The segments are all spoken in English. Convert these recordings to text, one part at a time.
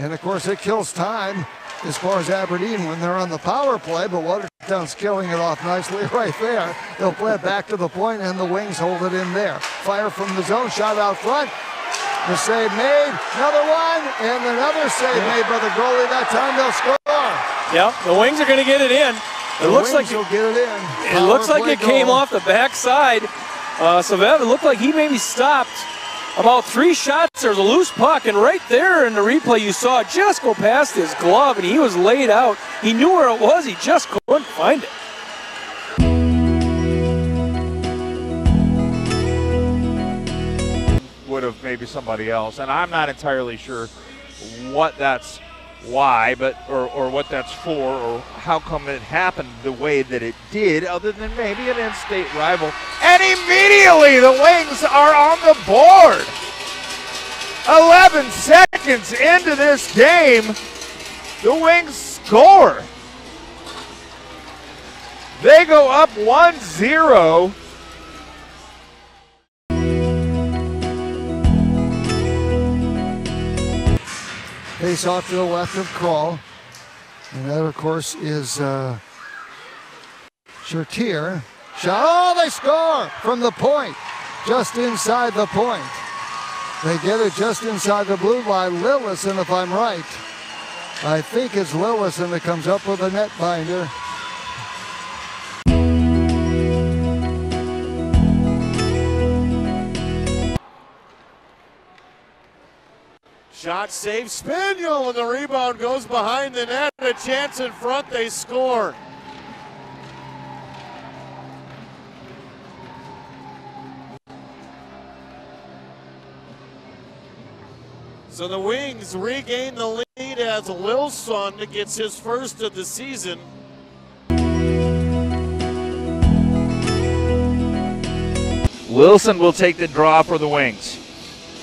And of course it kills time as far as Aberdeen when they're on the power play, but Watertown's killing it off nicely right there. They'll play it back to the point and the Wings hold it in there. Fire from the zone, shot out front. The save made, another one, and another save made by the goalie. That time they'll score. Yeah, the Wings are going to get it in. It looks like he'll get it in. It looks like it came off the backside. So that looked like he maybe stopped about 3 shots. There was a loose puck, and right there in the replay you saw it just go past his glove, and he was laid out. He knew where it was, he just couldn't find it. Would have maybe somebody else, and I'm not entirely sure what that's why, but or what that's for, or how come it happened the way that it did, other than maybe an in-state rival. And immediately the Wings are on the board. 11 seconds into this game, the Wings score. They go up 1-0. Face off to the left of Kroll. And that, of course, is Schertier. Shot. Oh, they score from the point, just inside the point. They get it just inside the blue line. Lillsund, if I'm right. I think it's Lillsund that comes up with a net binder. Shot save, Spaniel, and the rebound goes behind the net. A chance in front, they score. So the Wings regain the lead as Lillsund gets his first of the season. Lillsund will take the draw for the Wings.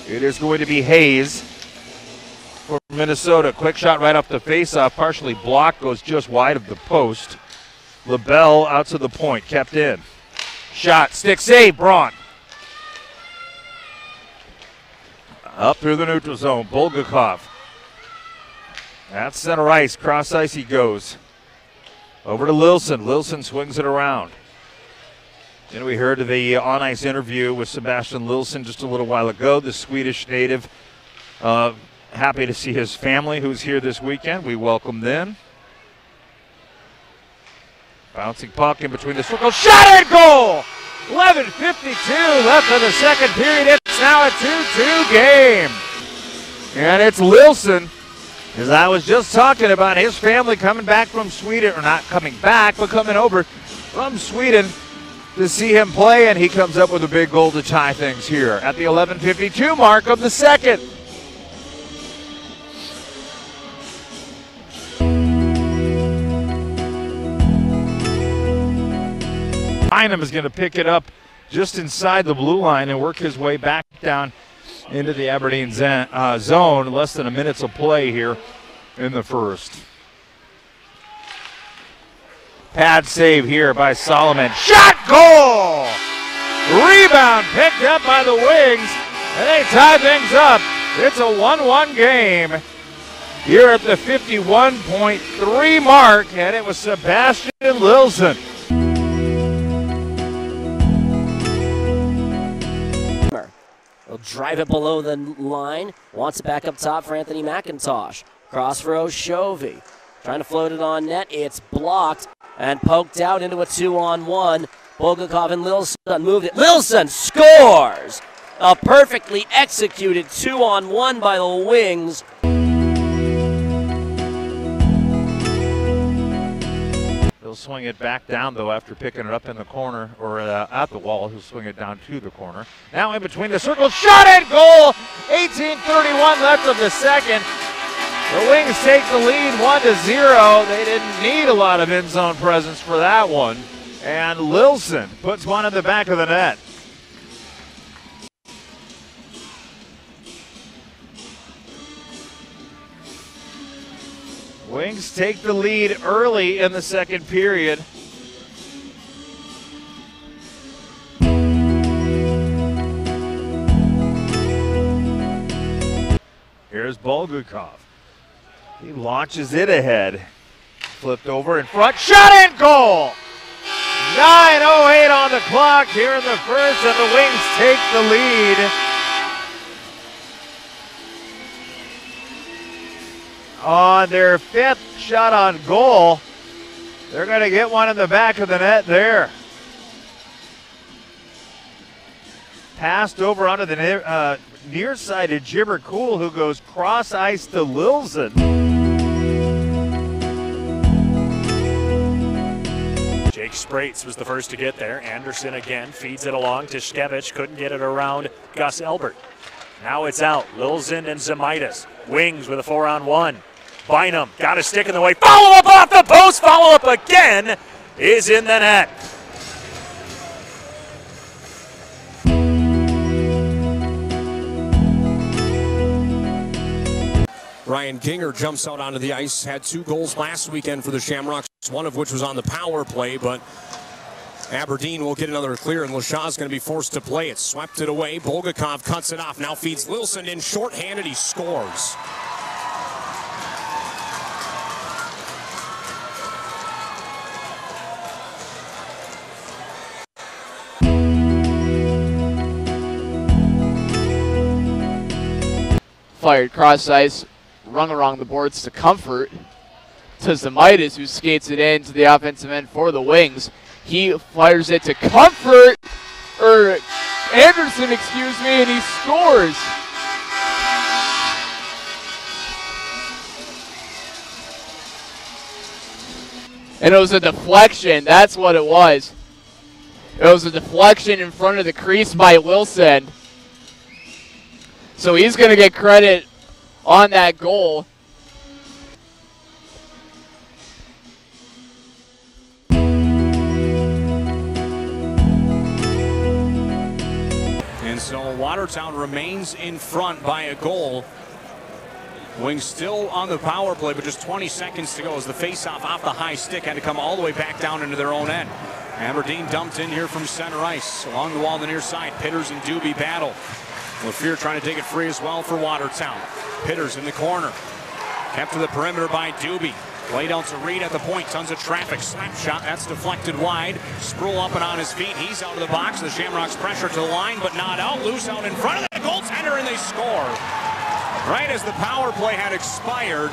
It is going to be Hayes for Minnesota. Quick shot right up the faceoff, partially blocked, goes just wide of the post. LaBelle out to the point, kept in. Shot, stick save, Braun. Up through the neutral zone, Bulgakov. That's center ice, cross ice he goes. Over to Lillsund. Lillsund swings it around. And we heard the on-ice interview with Sebastian Lillsund just a little while ago, the Swedish native. Happy to see his family who's here this weekend. We welcome them. Bouncing puck in between the circles. Shot and goal! 11:52 left in the second period. It's now a 2-2 game. And it's Lillsund, as I was just talking about his family coming back from Sweden, or not coming back, but coming over from Sweden to see him play, and he comes up with a big goal to tie things here at the 11:52 mark of the second. Bynum is going to pick it up just inside the blue line and work his way back down into the Aberdeen zone. Less than a minute of play here in the first. Pad save here by Solomon. Shot, goal! Rebound picked up by the Wings, and they tie things up. It's a 1-1 game here at the 51.3 mark, and it was Sebastian Lillsund. He'll drive it below the line. Wants it back up top for Anthony McIntosh. Cross for Oshovy. Trying to float it on net. It's blocked and poked out into a 2-on-1. Bulgakov and Lillsund moved it. Lillsund scores! A perfectly executed 2-on-1 by the Wings. He'll swing it back down, though, after picking it up in the corner, or at the wall. He'll swing it down to the corner. Now in between the circles, shot and goal! 18:31 left of the second. The Wings take the lead 1-0. They didn't need a lot of in-zone presence for that one. And Lillsund puts one in the back of the net. Wings take the lead early in the second period. Here's Bulgakov. He launches it ahead. Flipped over in front. Shot and goal! 9:08 on the clock here in the first, and the Wings take the lead. On their 5th shot on goal. They're going to get one in the back of the net there. Passed over onto the near side to Jibber Cool, who goes cross ice to Lillsund. Jake Sprates was the first to get there. Anderson again feeds it along to Skevich. Couldn't get it around Gus Elbert. Now it's out. Lillsund and Zemaitis. Wings with a 4-on-1. Bynum got a stick in the way. Follow up off the post. Follow up again is in the net. Ryan Ginger jumps out onto the ice, had 2 goals last weekend for the Shamrocks, one of which was on the power play, but Aberdeen will get another clear, and Lashaw's going to be forced to play it. Swept it away. Bulgakov cuts it off. Now feeds Lillsund in shorthanded. He scores. Fired cross ice, rung around the boards to Comfort, to Zemaitis, who skates it in to the offensive end for the Wings. He fires it to Comfort, or Anderson, excuse me, and he scores. And it was a deflection, that's what it was. It was a deflection in front of the crease by Lillsund. So he's going to get credit on that goal. And so Watertown remains in front by a goal. Wings still on the power play, but just 20 seconds to go as the faceoff off the high stick had to come all the way back down into their own end. Aberdeen dumped in here from center ice. Along the wall on the near side, Pitters and Doobie battle. LaFleur trying to take it free as well for Watertown. Pitters in the corner. Kept to the perimeter by Doobie. Played out to Reed at the point. Tons of traffic. Slap shot. That's deflected wide. Sproul up and on his feet. He's out of the box. The Shamrocks pressure to the line, but not out. Loose out in front of the goaltender, and they score. Right as the power play had expired,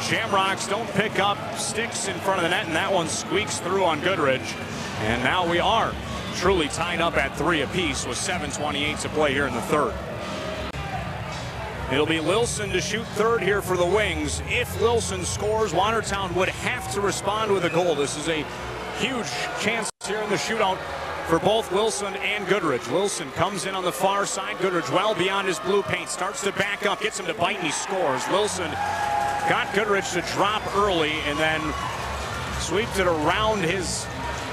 Shamrocks don't pick up sticks in front of the net, and that one squeaks through on Goodrich. And now we are truly tied up at 3 apiece with 7:28 to play here in the third. It'll be Lillsund to shoot third here for the Wings. If Lillsund scores, Watertown would have to respond with a goal. This is a huge chance here in the shootout for both Lillsund and Goodrich. Lillsund comes in on the far side. Goodrich well beyond his blue paint. Starts to back up, gets him to bite, and he scores. Lillsund got Goodrich to drop early and then sweeps it around his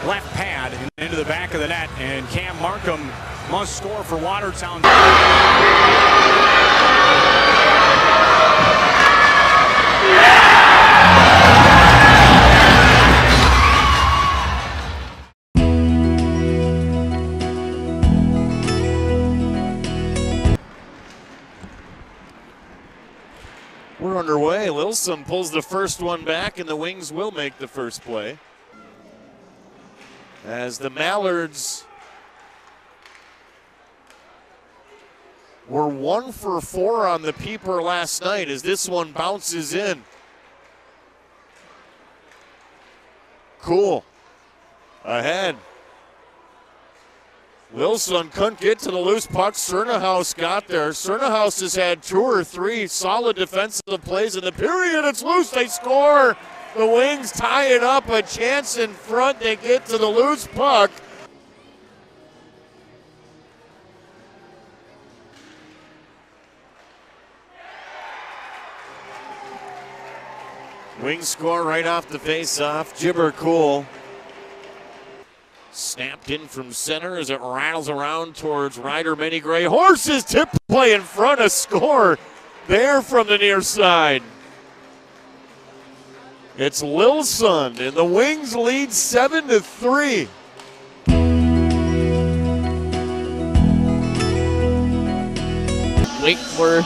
left pad into the back of the net, and Cam Markham must score for Watertown. We're underway. Lillsund pulls the first one back, and the Wings will make the first play. As the Mallards were 1 for 4 on the peeper last night, as this one bounces in. Cool. Ahead. Lillsund couldn't get to the loose puck. Cernahouse got there. Cernahouse has had 2 or 3 solid defensive plays in the period. It's loose. They score. The Wings tie it up. A chance in front. They get to the loose puck. Wings score right off the face-off. Jibber Cool. Snapped in from center as it rattles around towards Ryder Mini Gray. Horses tip play in front, a score there from the near side. It's Lillsund, and the Wings lead 7-3. Winkler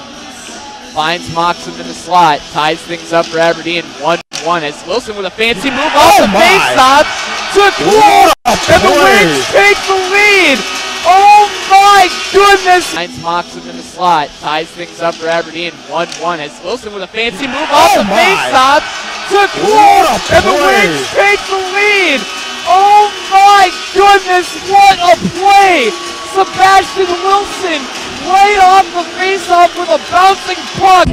finds Moxham in the slot, ties things up for Aberdeen 1-1 as Lillsund with a fancy move off the face-off to Cool, and the Wings take the lead. Oh my goodness! Finds Moxham in the slot, ties things up for Aberdeen 1-1 as Lillsund with a fancy move off the face-off to Cool, and the Wings take the lead. Oh my goodness, what a play! Sebastian Lillsund right off the face-off with a bouncing puck.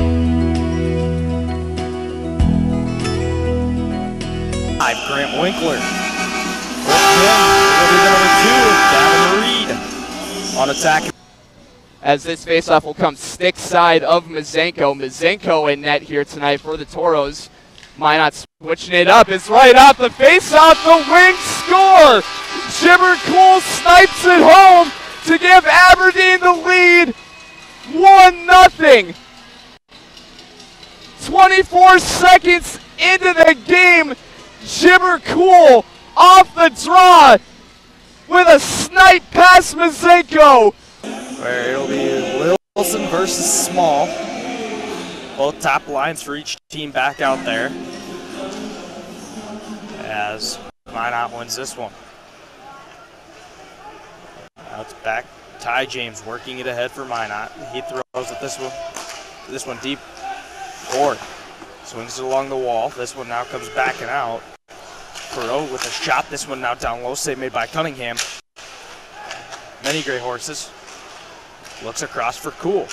Grant Winkler. It'll be the number 2, Gavin Reed on attack. As this face-off will come stick side of Mazenko. Mazenko in net here tonight for the Toros. Minot switching it up. It's right off the face-off. The Wings score. Jibber Cool snipes it home to give Aberdeen the lead. 1-0. 24 seconds into the game. Jibber Cool off the draw with a snipe past Mazenko. Where it'll be Wilson versus Small. Both top lines for each team back out there. As Minot wins this one. Now it's back. Ty James working it ahead for Minot. He throws at this one deep. Ford swings it along the wall. This one now comes backing out. Perot with a shot. This one now down low. Save made by Cunningham. Many Gray Horses. Looks across for Cool.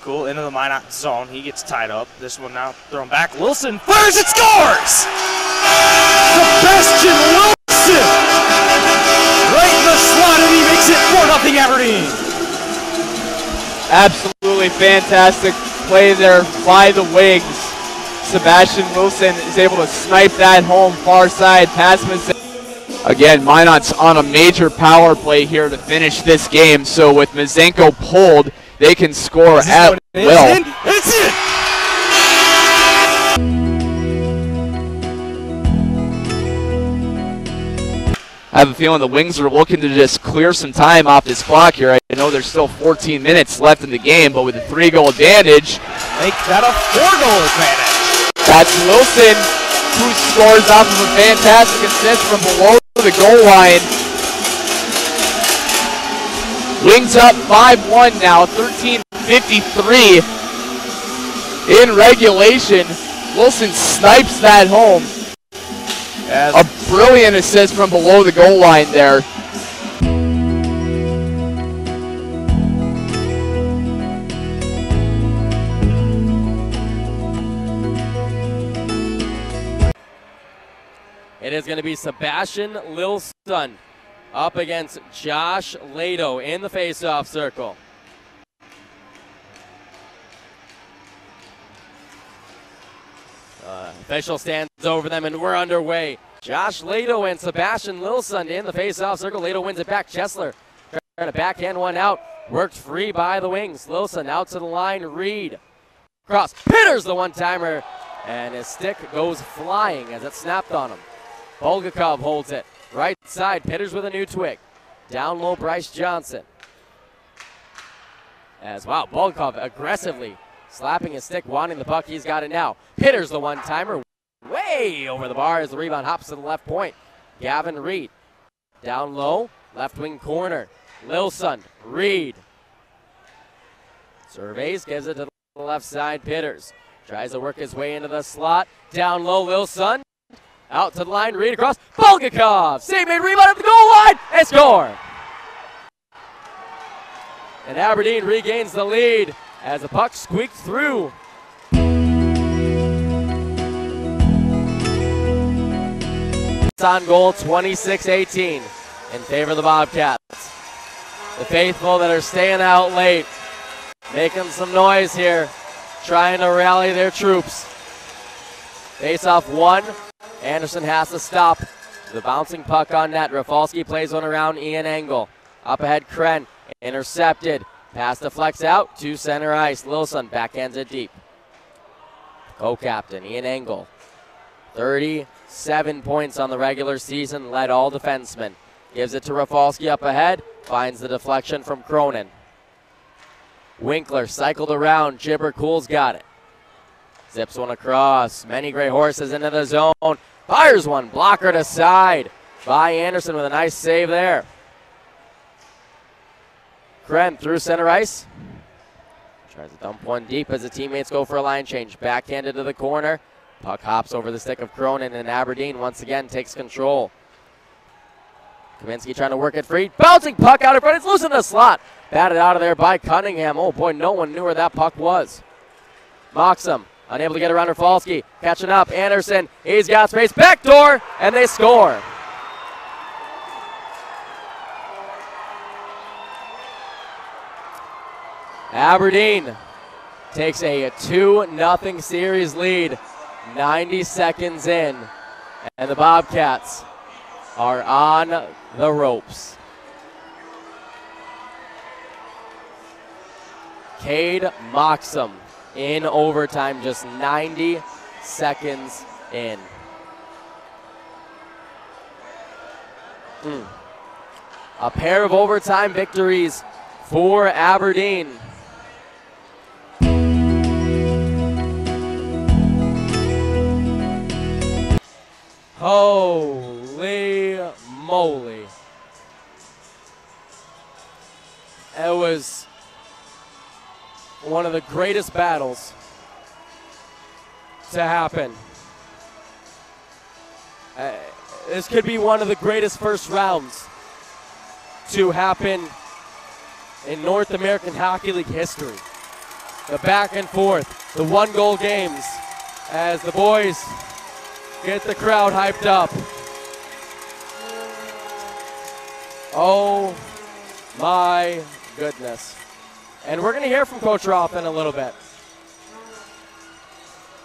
Cool into the Minot zone. He gets tied up. This one now thrown back. Lillsund fires and scores! Sebastian Lillsund! Right in the slot, and he makes it 4-0 Aberdeen. Absolutely fantastic play there by the Wings. Sebastian Lillsund is able to snipe that home far side past Mazenko. Again, Minot's on a major power play here to finish this game. So with Mazenko pulled, they can score at will. It's in! I have a feeling the Wings are looking to just clear some time off this clock here. I know there's still 14 minutes left in the game, but with a 3-goal advantage, make that a 4-goal advantage. That's Lillsund, who scores off of a fantastic assist from below the goal line. Wings up 5-1 now, 13:53 in regulation. Lillsund snipes that home. A brilliant assist from below the goal line there. It is going to be Sebastian Lillsund up against Josh Lado in the face-off circle. Official stands over them, and we're underway. Josh Lado and Sebastian Lillsund in the face-off circle. Lado wins it back. Chesler trying to backhand one out. Worked free by the Wings. Lillsund out to the line. Reed. Cross. Pitters the one-timer. And his stick goes flying as it snapped on him. Bulgakov holds it. Right side. Pitters with a new twig. Down low, Bryce Johnson. Wow, Bulgakov aggressively slapping his stick, wanting the puck. He's got it now. Pitters the one-timer. Way over the bar as the rebound hops to the left point. Gavin Reed. Down low, left wing corner. Lillsund, Reed. Surveys, gives it to the left side. Pitters tries to work his way into the slot. Down low, Lillsund. Out to the line, Reed across. Bulgakov, save made, rebound at the goal line, and score. And Aberdeen regains the lead as the puck squeaked through. It's on goal, 26-18 in favor of the Bobcats. The faithful that are staying out late, making some noise here, trying to rally their troops. Face-off one. Anderson has to stop the bouncing puck on net. Rafalski plays one around Ian Engel. Up ahead, Kren. Intercepted. Pass deflects out to center ice. Lillsund backhands it deep. Co-captain Ian Engel. 37 points on the regular season. Led all defensemen. Gives it to Rafalski up ahead. Finds the deflection from Cronin. Winkler cycled around. Gibber Cool's got it. Zips one across. Many Gray Horses into the zone. Fires one. Blocker to side by Anderson with a nice save there. Kren through center ice. Tries to dump one deep as the teammates go for a line change. Backhanded to the corner. Puck hops over the stick of Cronin, and Aberdeen once again takes control. Kaminsky trying to work it free. Bouncing puck out in front. It's loose in the slot. Batted out of there by Cunningham. Oh boy, no one knew where that puck was. Moxham unable to get around Rafalski. Catching up. Anderson. He's got space. Backdoor, and they score. Aberdeen takes a 2-0 series lead, 90 seconds in, and the Bobcats are on the ropes. Cade Moxham in overtime, just 90 seconds in. A pair of overtime victories for Aberdeen. Holy moly. It was one of the greatest battles to happen. This could be one of the greatest first rounds to happen in North American Hockey League history. The back and forth, the one-goal games as the boys get the crowd hyped up. Oh my goodness. And we're going to hear from Coach Roth in a little bit.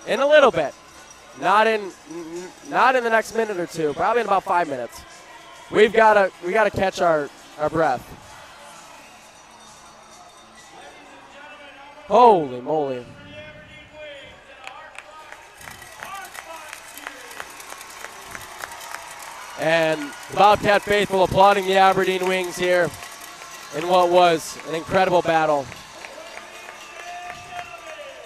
In a little bit. Not in the next minute or two, probably in about 5 minutes. We got to catch our breath. Holy moly. And the Bobcat faithful applauding the Aberdeen Wings here in what was an incredible battle.